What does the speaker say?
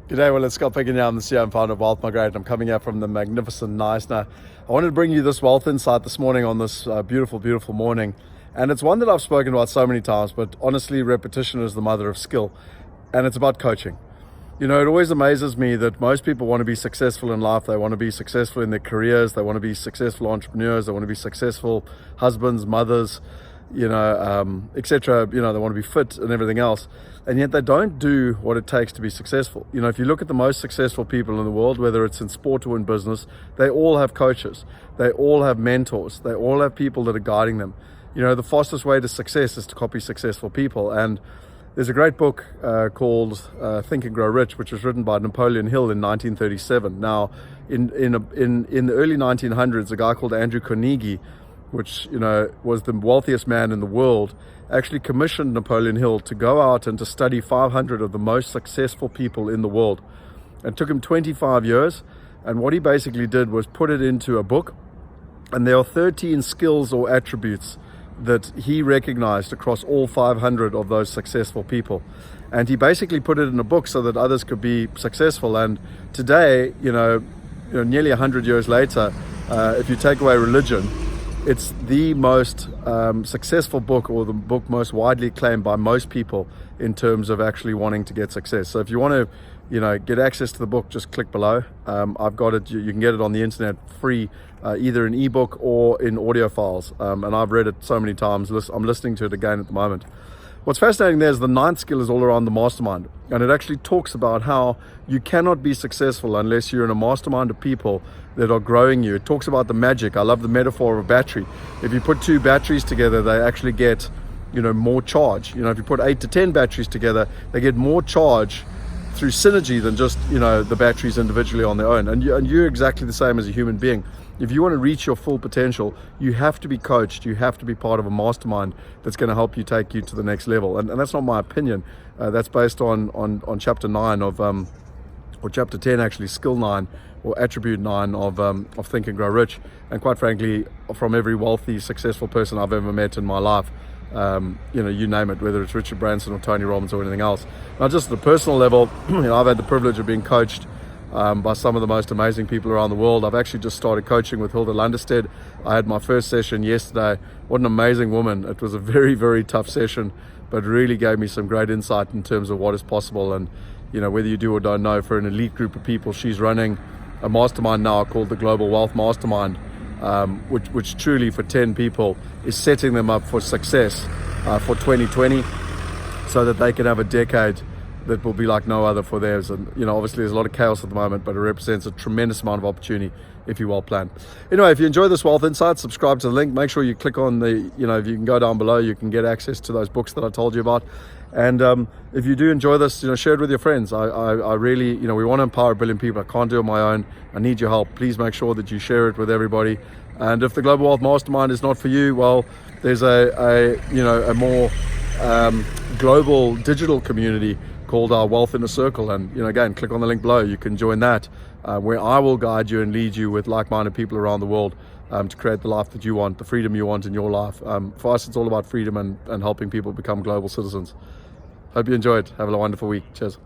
G'day, well, it's Picken. I'm the CEO and founder of WealthE, Migrate. I'm coming out from the magnificent nice. Now, I wanted to bring you this wealth insight this morning on this beautiful, beautiful morning. And it's one that I've spoken about so many times, but honestly, repetition is the mother of skill. And it's about coaching. You know, it always amazes me that most people want to be successful in life. They want to be successful in their careers. They want to be successful entrepreneurs. They want to be successful husbands, mothers, etc. They want to be fit and everything else. And yet they don't do what it takes to be successful. You know, if you look at the most successful people in the world, whether it's in sport or in business, they all have coaches. They all have mentors. They all have people that are guiding them. You know, the fastest way to success is to copy successful people. And there's a great book called Think and Grow Rich, which was written by Napoleon Hill in 1937. Now, in the early 1900s, a guy called Andrew Carnegie, which was the wealthiest man in the world, actually commissioned Napoleon Hill to go out and to study 500 of the most successful people in the world. It took him 25 years, and what he basically did was put it into a book, and there are 13 skills or attributes that he recognized across all 500 of those successful people. And he basically put it in a book so that others could be successful. And today, nearly 100 years later, if you take away religion, it's the most successful book, or the book most widely acclaimed by most people in terms of actually wanting to get success. So if you want to, get access to the book, just click below. I've got it. You can get it on the internet free, either in ebook or in audio files. And I've read it so many times. I'm listening to it again at the moment. What's fascinating there is the ninth skill is all around the mastermind. And it actually talks about how you cannot be successful unless you're in a mastermind of people that are growing you. It talks about the magic. I love the metaphor of a battery. If you put two batteries together, they actually get, more charge. If you put 8 to 10 batteries together, they get more charge through synergy than just, the batteries individually on their own. And you're exactly the same as a human being. If you want to reach your full potential, you have to be coached. You have to be part of a mastermind that's going to help you take you to the next level. And that's not my opinion. That's based on chapter 9 of, or chapter 10 actually, skill 9 or attribute 9 of Think and Grow Rich. And quite frankly, from every wealthy, successful person I've ever met in my life, you name it, whether it's Richard Branson or Tony Robbins or anything else. Now, just at a personal level, I've had the privilege of being coached by some of the most amazing people around the world. I've actually just started coaching with Hilda Lunderstedt. I had my first session yesterday. What an amazing woman. It was a very, very tough session, but really gave me some great insight in terms of what is possible. And, whether you do or don't know, for an elite group of people, she's running a mastermind now called the Global Wealth Mastermind, which truly for 10 people is setting them up for success for 2020 so that they can have a decade that will be like no other for theirs. And obviously there's a lot of chaos at the moment, but it represents a tremendous amount of opportunity if you well plan. Anyway, if you enjoy this wealth insight, subscribe to the link. Make sure you click on the, if you can go down below, you can get access to those books that I told you about. And if you do enjoy this, share it with your friends. I really, we want to empower 1 billion people. I can't do it on my own. I need your help. Please make sure that you share it with everybody. And if the Global Wealth Mastermind is not for you, well, there's a more global digital community called our Wealth in a Circle. And, again, click on the link below. You can join that, where I will guide you and lead you with like-minded people around the world to create the life that you want, the freedom you want in your life. For us, it's all about freedom and helping people become global citizens. Hope you enjoyed. Have a wonderful week. Cheers.